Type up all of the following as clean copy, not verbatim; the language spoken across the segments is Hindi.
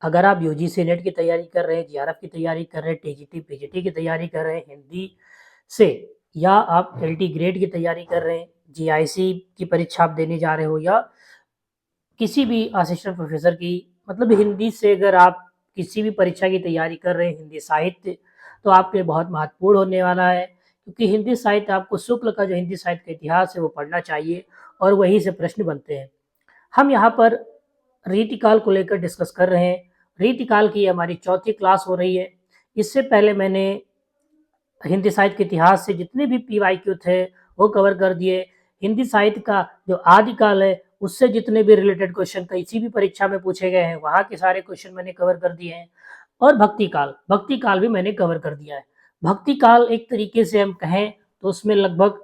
अगर आप यूजीसी नेट की तैयारी कर रहे हैं, जीआरएफ की तैयारी कर रहे हैं, टीजीटी पीजीटी की तैयारी कर रहे हैं हिंदी से, या आप एलटी ग्रेड की तैयारी कर रहे हैं, जीआईसी की परीक्षा आप देने जा रहे हो, या किसी भी असिस्टेंट प्रोफेसर की, मतलब हिंदी से अगर आप किसी भी परीक्षा की तैयारी कर रहे हैं, हिंदी साहित्य, तो आपके लिए बहुत महत्वपूर्ण होने वाला है, क्योंकि हिंदी साहित्य आपको शुक्ल का जो हिंदी साहित्य का इतिहास है वो पढ़ना चाहिए और वहीं से प्रश्न बनते हैं। हम यहाँ पर रीतिकाल को लेकर डिस्कस कर रहे हैं। रीतिकाल की हमारी चौथी क्लास हो रही है। इससे पहले मैंने हिंदी साहित्य के इतिहास से जितने भी पीवाईक्यू थे वो कवर कर दिए। हिंदी साहित्य का जो आदिकाल है उससे जितने भी रिलेटेड क्वेश्चन किसी भी परीक्षा में पूछे गए हैं वहाँ के सारे क्वेश्चन मैंने कवर कर दिए हैं। और भक्ति काल भी मैंने कवर कर दिया है। भक्ति काल एक तरीके से हम कहें तो उसमें लगभग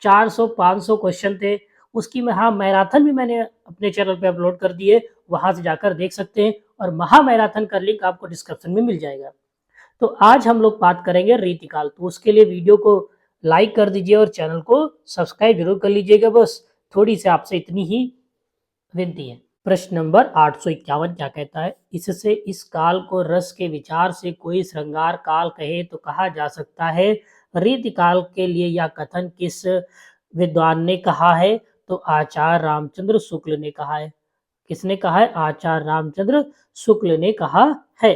400-500 क्वेश्चन थे। उसकी मैराथन भी मैंने अपने चैनल पे अपलोड कर दिए, वहां से जाकर देख सकते हैं, और महामैराथन का लिंक आपको डिस्क्रिप्शन में मिल जाएगा। तो आज हम लोग बात करेंगे रीतिकाल, तो उसके लिए वीडियो को लाइक कर दीजिए और चैनल को सब्सक्राइब जरूर कर लीजिएगा। बस थोड़ी सी आपसे इतनी ही विनती है। प्रश्न नंबर 851 क्या कहता है? इससे इस काल को रस के विचार से कोई श्रृंगार काल कहे तो कहा जा सकता है। रीतिकाल के लिए यह कथन किस विद्वान ने कहा है? तो आचार्य रामचंद्र शुक्ल ने कहा है। किसने कहा है? आचार्य रामचंद्र शुक्ल ने कहा है।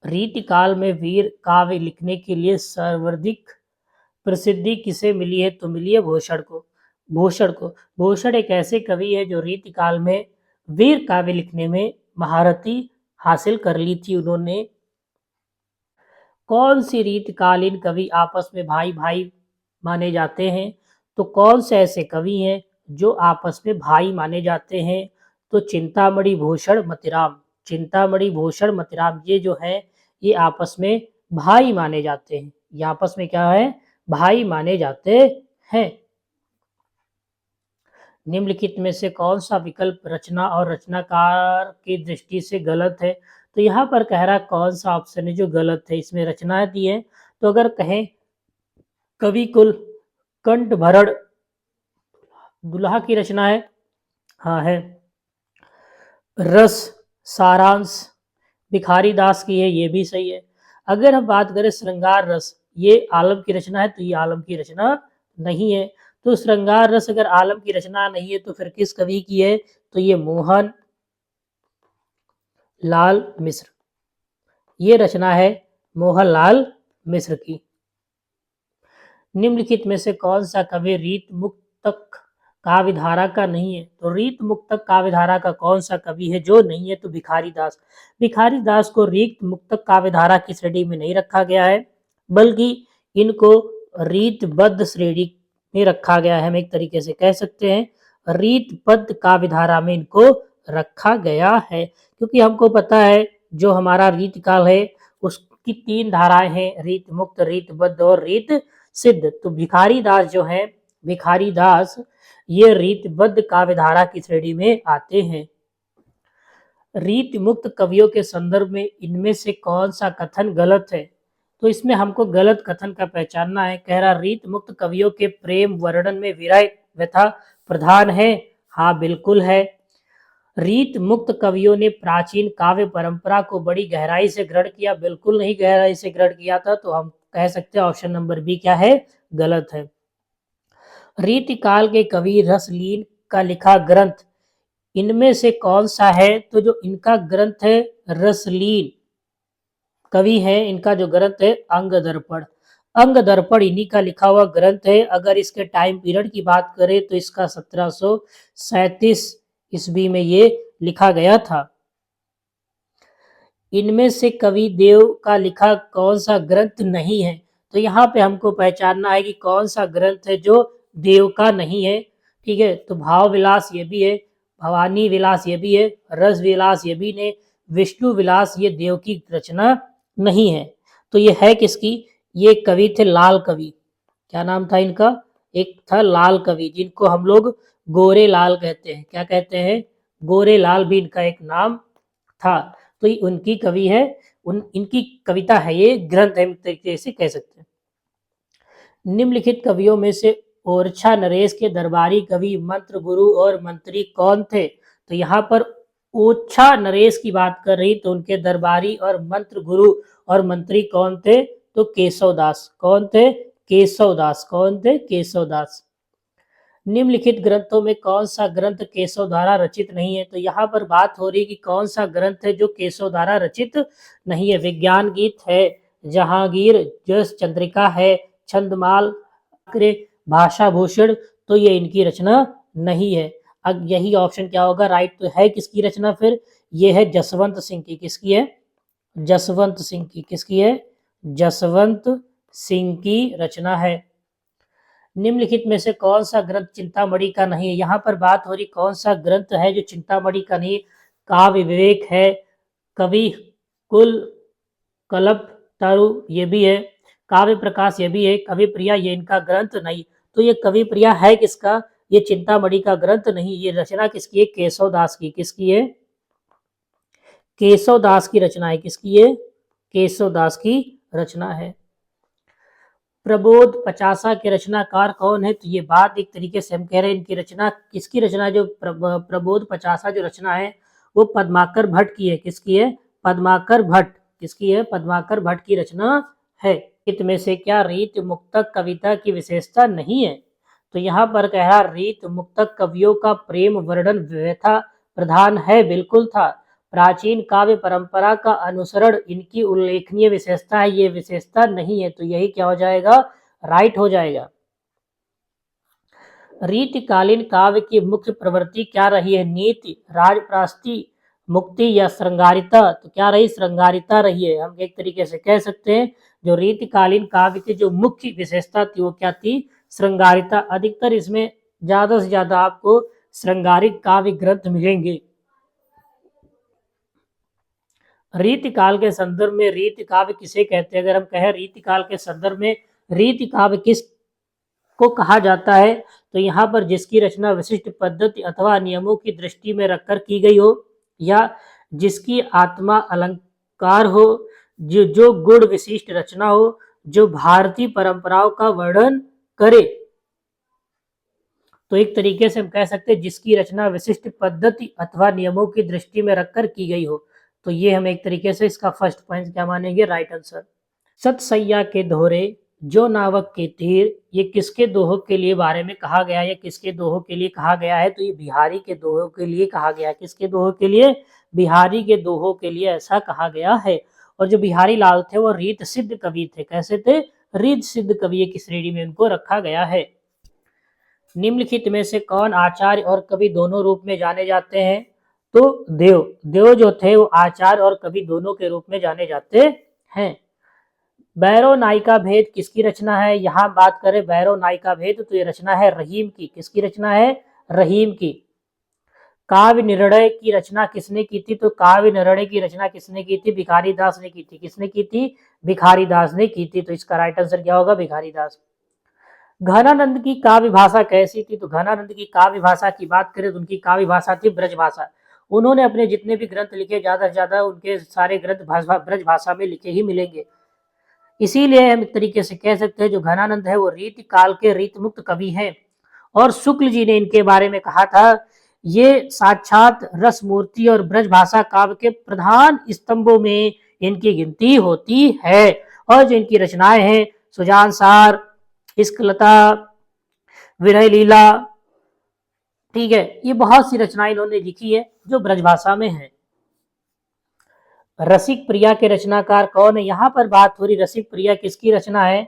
रीतिकाल में वीर काव्य लिखने के लिए सर्वाधिक प्रसिद्धि किसे मिली है? तो मिली है भूषण को। भूषण एक ऐसे कवि है जो रीतिकाल में वीर काव्य लिखने में महारथी हासिल कर ली थी उन्होंने। कौन सी रीतकालीन कवि आपस में भाई भाई माने जाते हैं? तो कौन से ऐसे कवि हैं जो आपस में भाई माने जाते हैं? तो चिंतामणि भूषण मतिराम, चिंतामणि भूषण मतिराम ये जो है ये आपस में भाई माने जाते हैं। ये आपस में क्या है? भाई माने जाते हैं। निम्नलिखित में से कौन सा विकल्प रचना और रचनाकार की दृष्टि से गलत है? तो यहाँ पर कह रहा है कौन सा ऑप्शन है जो गलत है। इसमें रचना दी है, तो अगर कहें कवि कुल कंठ भरण दुल्हा की रचना है, हाँ है। रस सारांश भिखारी दास की है, ये भी सही है। अगर हम बात करें श्रृंगार रस, ये आलम की रचना है, तो ये आलम की रचना नहीं है। तो श्रृंगार रस अगर आलम की रचना नहीं है तो फिर किस कवि की है? तो ये मोहन लाल मिश्र, ये रचना है मोहनलाल मिश्र की। निम्नलिखित में से कौन सा कवि रीत मुक्तक काव्यधारा का नहीं है? तो रीत मुक्तक काव्यधारा का कौन सा कवि है जो नहीं है? तो भिखारी दास। भिखारी दास को रीत मुक्तक काव्यधारा की श्रेणी में नहीं रखा गया है, बल्कि इनको रीतबद्ध श्रेणी में रखा गया है। हम एक तरीके से कह सकते हैं रीतबद्ध काव्यधारा में इनको रखा गया है, क्योंकि हमको पता है जो हमारा रीतकाल है उसकी 3 धाराएं हैं, रीत मुक्त, रीतबद्ध और रीत सिद्ध। तो भिखारी दास जो है, भिखारी दास ये रीतबद्ध काव्यधारा की श्रेणी में आते हैं। रीत मुक्त कवियों के संदर्भ में इनमें से कौन सा कथन गलत है? तो इसमें हमको गलत कथन का पहचानना है। कह रहा रीत मुक्त कवियों के प्रेम वर्णन में विरह व्यथा प्रधान है, हाँ बिल्कुल है। रीत मुक्त कवियों ने प्राचीन काव्य परंपरा को बड़ी गहराई से ग्रहण किया, बिल्कुल नहीं गहराई से ग्रहण किया था। तो हम कह सकते हैं ऑप्शन नंबर बी क्या है? गलत है। रीतिकाल के कवि रसलीन का लिखा ग्रंथ इनमें से कौन सा है? तो जो इनका ग्रंथ है रसलीन कवि है, इनका जो ग्रंथ है अंग दर्पण। अंग दर्पण इन्हीं का लिखा हुआ ग्रंथ है। अगर इसके टाइम पीरियड की बात करें तो इसका 1737 ईस्वी में ये लिखा गया था। इनमें से कवि देव का लिखा कौन सा ग्रंथ नहीं है? तो यहाँ पे हमको पहचानना है कि कौन सा ग्रंथ है जो देव का नहीं है। ठीक है, तो भाव विलास ये भी है, भवानी विलास ये भी है, रस विलास ये भी ने, विष्णु विलास ये देव की रचना नहीं है। तो ये है किसकी? ये कवि थे लाल कवि। क्या नाम था इनका? एक था लाल कवि, जिनको हम लोग गोरे लाल कहते हैं। क्या कहते हैं? गोरे लाल भी इनका एक नाम था। तो ये उनकी कवि है, इनकी कविता है, ये ग्रंथ है, एक तरीके से कह सकते हैं। निम्नलिखित कवियों में से ओरछा नरेश के दरबारी कवि मंत्र गुरु और मंत्री कौन थे? तो यहाँ पर ओछा नरेश की बात कर रही तो उनके दरबारी और मंत्र गुरु और मंत्री कौन थे? तो केशवदास। कौन थे? केशवदास। कौन थे? केशवदास। निम्नलिखित ग्रंथों में कौन सा ग्रंथ केशव द्वारा रचित नहीं है? तो यहाँ पर बात हो रही कि कौन सा ग्रंथ है जो केशव द्वारा रचित नहीं है। विज्ञान गीत है, जहांगीर, जस चंद्रिका है, छंदमाल, भाषा भूषण, तो ये इनकी रचना नहीं है। अब यही ऑप्शन क्या होगा? राइट तो है किसकी रचना फिर? ये है जसवंत सिंह की। किसकी है? जसवंत सिंह की। किसकी है? जसवंत सिंह की रचना है। निम्नलिखित में से कौन सा ग्रंथ चिंतामणि का नहीं है? यहाँ पर बात हो रही कौन सा ग्रंथ है जो चिंतामणि का नहीं? काव्य विवेक है, कवि कुल कल्प तरु ये भी है, काव्य प्रकाश ये भी है, कवि प्रिया ये इनका ग्रंथ नहीं। तो ये कवि प्रिया है किसका? ये चिंतामणि का ग्रंथ नहीं। ये रचना किसकी है? केशवदास की। किसकी है? केशवदास की रचना है। किसकी है? केशवदास की रचना है। प्रबोध पचासा के रचनाकार कौन है? तो ये बात एक तरीके से हम कह रहे हैं इनकी रचना किसकी रचना है? जो प्रबोध पचासा जो रचना है वो पद्माकर भट्ट की है। किसकी है? पद्माकर भट्ट। किसकी है? पद्माकर भट्ट की रचना है। रीत में से क्या रीत मुक्तक कविता की विशेषता नहीं है? तो यहाँ पर कह रहा रीत मुक्तक कवियों का प्रेम वर्णन व्यथा प्रधान है। बिल्कुल था। प्राचीन काव्य परंपरा का अनुसरण इनकी उल्लेखनीय विशेषता है। ये विशेषता नहीं है। तो यही क्या हो जाएगा? राइट हो जाएगा। रीतिकालीन काव्य की मुख्य प्रवृत्ति क्या रही है? नीति, राजप्रास्ति, मुक्ति या श्रृंगारिता? तो क्या रही? श्रृंगारिता रही है। हम एक तरीके से कह सकते हैं जो रीतिकालीन काव्य की जो मुख्य विशेषता थी वो क्या थी? श्रृंगारिता। अधिकतर इसमें ज्यादा से ज्यादा आपको श्रृंगारिक काव्य ग्रंथ मिलेंगे। रीतिकाल के संदर्भ में रीति काव्य किसे कहते हैं? अगर हम कहें रीतिकाल के संदर्भ में रीति काव्य किस को कहा जाता है? तो यहाँ पर जिसकी रचना विशिष्ट पद्धति अथवा नियमों की दृष्टि में रखकर की गई हो, या जिसकी आत्मा अलंकार हो, जो गुण विशिष्ट रचना हो, जो भारतीय परंपराओं का वर्णन करे। तो एक तरीके से हम कह सकते हैं जिसकी रचना विशिष्ट पद्धति अथवा नियमों की दृष्टि में रखकर की गई हो। तो ये हम एक तरीके से इसका फर्स्ट पॉइंट क्या मानेंगे? Right answer. सतसैया के दोहरे, जो नावक के तीर, ये किसके दोहों के लिए बारे में कहा गया है? किसके दोहों के लिए कहा गया है? तो ये बिहारी के दोहों के लिए कहा गया है। किसके दोहों के लिए? बिहारी के दोहों के लिए ऐसा कहा गया है। और जो बिहारी लाल थे वो रीत सिद्ध कवि थे। कैसे थे? रीत सिद्ध कवि की श्रेणी में उनको रखा गया है। निम्नलिखित में से कौन आचार्य और कवि दोनों रूप में जाने जाते हैं? तो देव जो थे वो आचार्य और कवि दोनों के रूप में जाने जाते हैं। भैरव नायिका भेद किसकी रचना है? यहाँ बात करें भैरव नायिका भेद तो ये रचना है रहीम की। किसकी रचना है? रहीम की। काव्य निर्णय की रचना किसने की थी? तो काव्य निर्णय की रचना किसने की थी? भिखारी दास ने की थी। किसने की थी? भिखारी दास ने की थी। तो इसका राइट आंसर क्या होगा? भिखारी दास। घनानंद की काव्य भाषा कैसी थी? तो घनानंद की काव्य भाषा की बात करें तो उनकी काव्य भाषा थी ब्रज भाषा। उन्होंने अपने जितने भी ग्रंथ लिखे ज्यादा से ज्यादा उनके सारे ग्रंथ ब्रज भाषा में लिखे ही मिलेंगे। इसीलिए हम एक तरीके से कह सकते हैं जो घनानंद है वो रीति काल के रीत मुक्त कवि हैं। और शुक्ल जी ने इनके बारे में कहा था ये साक्षात रस मूर्ति और ब्रज भाषा काव्य के प्रधान स्तंभों में इनकी गिनती होती है। और जो इनकी रचनाएं हैं सुजान सार, इश्कलता, विरह लीला, ठीक है, ये बहुत सी रचनाएं इन्होंने लिखी है जो ब्रजभाषा में है। रसिक प्रिया के रचनाकार कौन है? यहाँ पर बात हो रही रसिक प्रिया किसकी रचना है?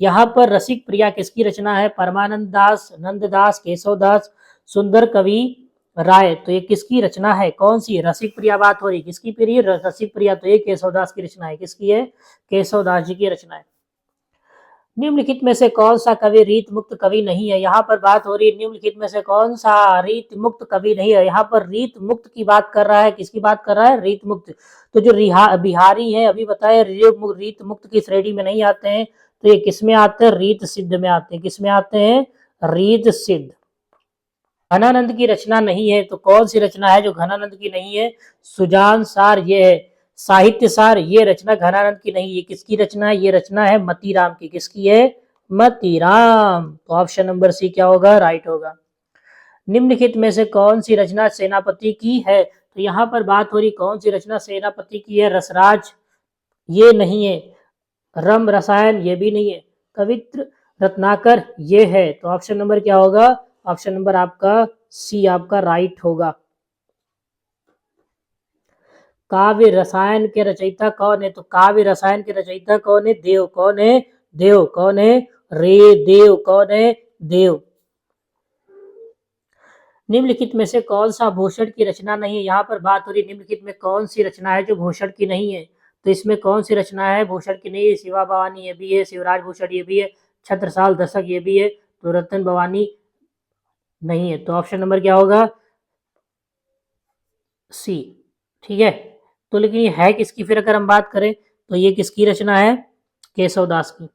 यहाँ पर रसिक प्रिया किसकी रचना है? परमानंद दास, नंददास, केशवदास, सुंदर कवि राय। तो ये किसकी रचना है? कौन सी? रसिक प्रिया बात हो रही किसकी? प्रिय रसिक प्रिया तो ये केशवदास की रचना है। किसकी है? केशवदास जी की रचना है। निम्नलिखित में से कौन सा कवि रीत मुक्त कवि नहीं है? यहाँ पर बात हो रही है निम्नलिखित में से कौन सा रीत मुक्त कवि नहीं है? यहाँ पर रीत मुक्त की बात कर रहा है। किसकी बात कर रहा है? रीत मुक्त। तो जो बिहारी है अभी बताए रीत मुक्त की श्रेणी में नहीं आते हैं। तो ये किस में आते हैं? रीत सिद्ध में आते हैं। किस में आते हैं? रीत सिद्ध। घनानंद की रचना नहीं है तो कौन सी रचना है जो घनानंद की नहीं है? सुजान सार ये है। साहित्य सार ये रचना घनानंद की नहीं। ये किसकी रचना है? ये रचना है मतीराम की। किसकी है? मतीराम। तो ऑप्शन नंबर सी क्या होगा? राइट होगा। निम्नलिखित में से कौन सी रचना सेनापति की है? तो यहाँ पर बात हो रही कौन सी रचना सेनापति की है? रसराज ये नहीं है, रम रसायन ये भी नहीं है, कवित्र रत्नाकर ये है। तो ऑप्शन नंबर क्या होगा? ऑप्शन नंबर आपका सी आपका राइट होगा। काव्य रसायन के रचयिता कौन है? तो काव्य रसायन के रचयिता कौन है? देव। कौन है? देव। कौन है? रे देव। कौन है? देव। निम्नलिखित में से कौन सा भूषण की रचना नहीं है? यहाँ पर बात हो रही निम्नलिखित में कौन सी रचना है जो भूषण की नहीं है? तो इसमें कौन सी रचना है भूषण की नहीं है? शिवा भवानी ये भी है, शिवराज भूषण ये भी है, छत्रसाल दशक ये भी है, तो रतन भवानी नहीं है। तो ऑप्शन नंबर क्या होगा? सी। ठीक है। तो लेकिन ये है किसकी फिर अगर हम बात करें तो ये किसकी रचना है? केशव दास की।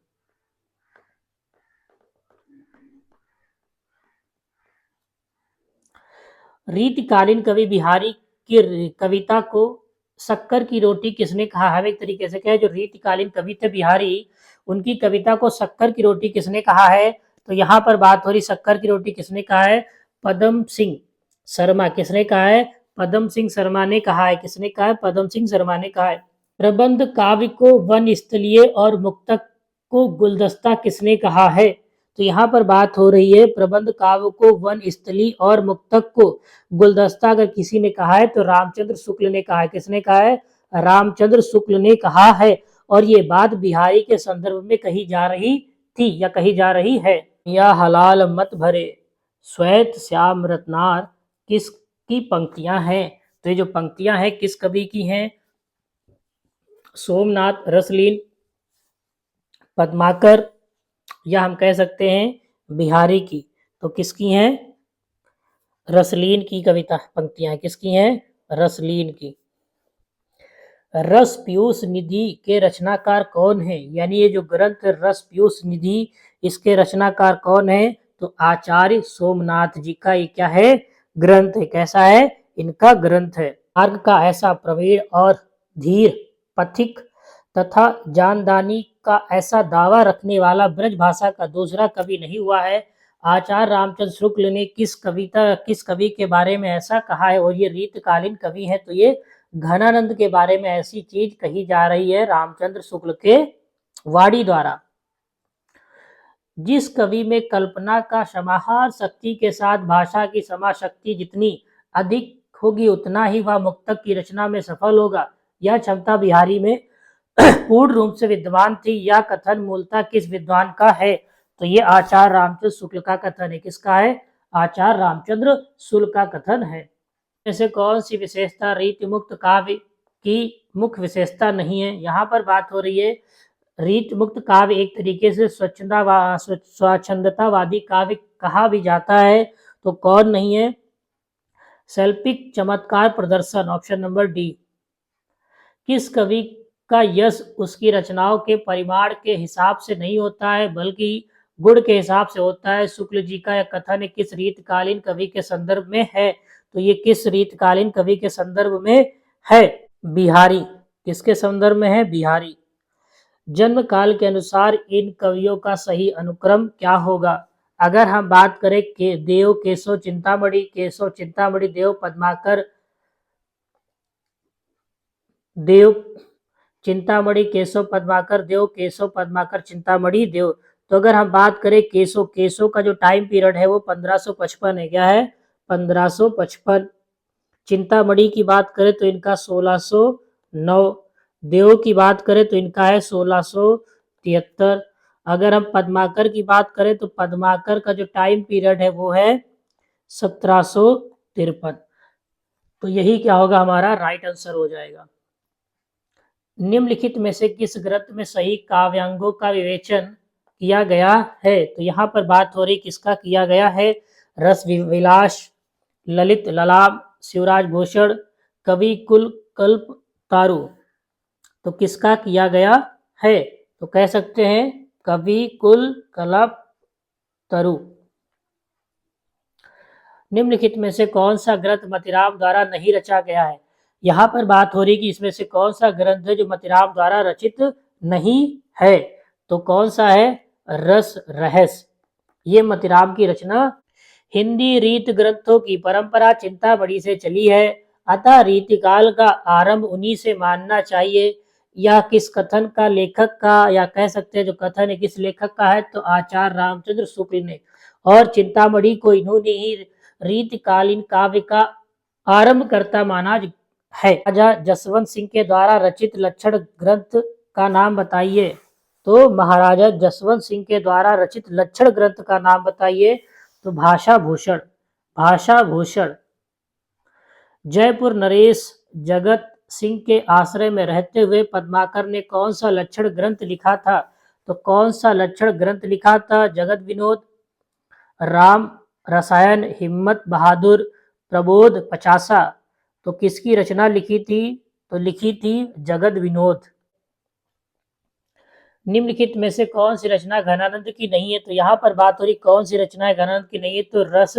रीतिकालीन कवि बिहारी की कविता को शक्कर की रोटी किसने कहा है? एक तरीके से क्या है, जो रीतिकालीन कवि थे बिहारी, उनकी कविता को शक्कर की रोटी किसने कहा है? तो यहाँ पर बात हो रही शक्कर की रोटी किसने कहा है? पदम सिंह शर्मा। किसने कहा है? पदम सिंह शर्मा ने कहा है। किसने कहा है? पदम सिंह शर्मा ने कहा है। प्रबंध काव्य को वन स्थलीय और मुक्तक को गुलदस्ता किसने कहा है? तो यहाँ पर बात हो रही है प्रबंध काव्य को वन स्थली और मुक्तक को गुलदस्ता अगर किसी ने कहा है तो रामचंद्र शुक्ल ने कहा है। किसने कहा है? रामचंद्र शुक्ल ने कहा है। और ये बात बिहारी के संदर्भ में कही जा रही थी या कही जा रही है। या हलाल मत भरे श्वेत श्याम रत्नार किसकी पंक्तियां हैं? तो ये जो पंक्तियां हैं किस कवि की हैं? सोमनाथ रसलीन, पद्माकर, या हम कह सकते हैं बिहारी की। तो किसकी हैं? रसलीन की कविता पंक्तियां किसकी हैं? रसलीन की। रस पीयूष निधि के रचनाकार कौन है? यानी ये जो ग्रंथ रस पीयूष निधि इसके रचनाकार कौन है? तो आचार्य सोमनाथ जी का ये क्या है? ग्रंथ है। कैसा है? इनका ग्रंथ है। मार्ग का ऐसा प्रवीण और धीर पथिक तथा जानदानी का ऐसा दावा रखने वाला ब्रज भाषा का दूसरा कवि नहीं हुआ है। आचार्य रामचंद्र शुक्ल ने किस कवि के बारे में ऐसा कहा है? और ये रीतकालीन कवि है, तो ये घनानंद के बारे में ऐसी चीज कही जा रही है रामचंद्र शुक्ल के वाणी द्वारा। जिस कवि में कल्पना का समाहार शक्ति के साथ भाषा की समाशक्ति जितनी अधिक होगी उतना ही वह मुक्तक की रचना में सफल होगा। यह क्षमता बिहारी में पूर्ण रूप से विद्वान थी। यह कथन मूलतः किस विद्वान का है? तो ये आचार्य रामचंद्र शुक्ल का कथन है। किसका है? आचार्य रामचंद्र शुक्ल का कथन है। ऐसे कौन सी विशेषता रीति मुक्त काव्य की मुख्य विशेषता नहीं है? यहाँ पर बात हो रही है रीति मुक्त काव्य एक तरीके से स्वच्छंदतावादी काव्य कहा भी जाता है। तो कौन नहीं है? शैल्पिक चमत्कार प्रदर्शन, ऑप्शन नंबर डी। किस कवि का यश उसकी रचनाओं के परिमाण के हिसाब से नहीं होता है बल्कि गुण के हिसाब से होता है? शुक्ल जी का यह कथन किस रीतकालीन कवि के संदर्भ में है? तो ये किस रीतकालीन कवि के संदर्भ में है? बिहारी। किसके संदर्भ में है? बिहारी। जन्म काल के अनुसार इन कवियों का सही अनुक्रम क्या होगा? अगर हम बात करें के देव केशव चिंतामणि देव पद्माकर देव चिंतामणि केशव पद्माकर देव केशव पद्माकर चिंतामणि देव। तो अगर हम बात करें केशव का जो टाइम पीरियड है वो 1555 है। क्या है? 1555। चिंतामणि की बात करें तो इनका 1609। देव की बात करें तो इनका है 1673। अगर हम पद्माकर की बात करें तो पद्माकर का जो टाइम पीरियड है वो है 1753। तो यही क्या होगा? हमारा राइट आंसर हो जाएगा। निम्नलिखित में से किस ग्रंथ में सही काव्यांगों का विवेचन किया गया है? तो यहाँ पर बात हो रही किसका किया गया है? रस विलास, ललित ललाम, शिवराज भूषण, कवि कुल कल्प तारु। तो किसका किया गया है? तो कह सकते हैं कवि कुल कल्प तरु। निम्नलिखित में से कौन सा ग्रंथ मतिराम द्वारा नहीं रचा गया है? यहाँ पर बात हो रही कि इसमें से कौन सा ग्रंथ है जो मतिराम द्वारा रचित नहीं है? तो कौन सा है? रस रहस्य। ये मतिराम की रचना। हिंदी रीत ग्रंथों की परंपरा चिंतामणि से चली है। अतः रीतिकाल का आरंभ उन्हीं से मानना चाहिए। यह किस कथन का लेखक का, या कह सकते हैं जो कथन है किस लेखक का है, तो आचार्य रामचंद्र शुक्ल ने, और चिंतामणि को इन्होंने ही रीतिकालीन काव्य का आरंभकर्ता माना है। राजा जसवंत सिंह के द्वारा रचित लक्षण ग्रंथ का नाम बताइए। तो महाराजा जसवंत सिंह के द्वारा रचित लक्षण ग्रंथ का नाम बताइए। तो भाषा भूषण। भाषा भूषण। जयपुर नरेश जगत सिंह के आश्रय में रहते हुए पद्माकर ने कौन सा लक्षण ग्रंथ लिखा था? तो कौन सा लक्षण ग्रंथ लिखा था? जगत विनोद, राम रसायन, हिम्मत बहादुर, प्रबोध पचासा। तो किसकी रचना लिखी थी? तो लिखी थी जगत विनोद। निम्नलिखित में से कौन सी रचना घनानंद की नहीं है? तो यहाँ पर बात हो रही कौन सी रचना है घनानंद की नहीं है, तो रस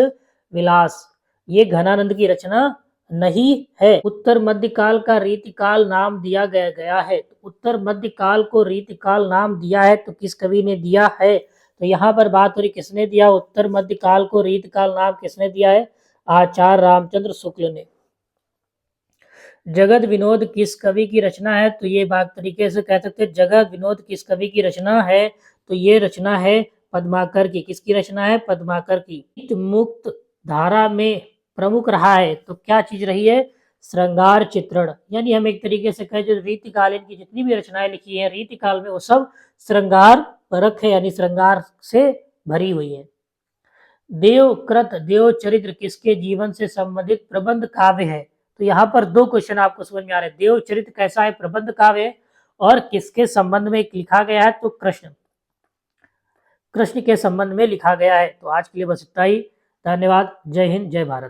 विलास, ये घनानंद की रचना नहीं है। उत्तर मध्यकाल का रीतिकाल नाम दिया गया है। तो उत्तर मध्यकाल को रीतिकाल नाम दिया है, तो किस कवि ने दिया है? तो यहाँ पर बात हो रही किसने दिया उत्तर मध्यकाल को रीतिकाल नाम, किसने दिया है? आचार्य रामचंद्र शुक्ल ने। जगत विनोद किस कवि की रचना है? तो ये बात तरीके से कह सकते हैं जगत विनोद किस कवि की रचना है? तो ये रचना है पद्माकर की। किसकी रचना है? पद्माकर की। मुक्त धारा में प्रमुख रहा है, तो क्या चीज रही है? श्रृंगार चित्रण। यानी हम एक तरीके से कहें जो रीतिकालीन की जितनी भी रचनाएं लिखी है रीतिकाल में, वो सब श्रृंगार परक है, यानी श्रृंगार से भरी हुई है। देवकृत देव चरित्र किसके जीवन से संबंधित प्रबंध काव्य है? तो यहाँ पर दो क्वेश्चन आपको समझ में आ रहे हैं। देव चरित्र कैसा है? प्रबंध काव्य है। और किसके संबंध में लिखा गया है? तो कृष्ण के संबंध में लिखा गया है। तो आज के लिए बस इतना ही। धन्यवाद। जय हिंद, जय भारत।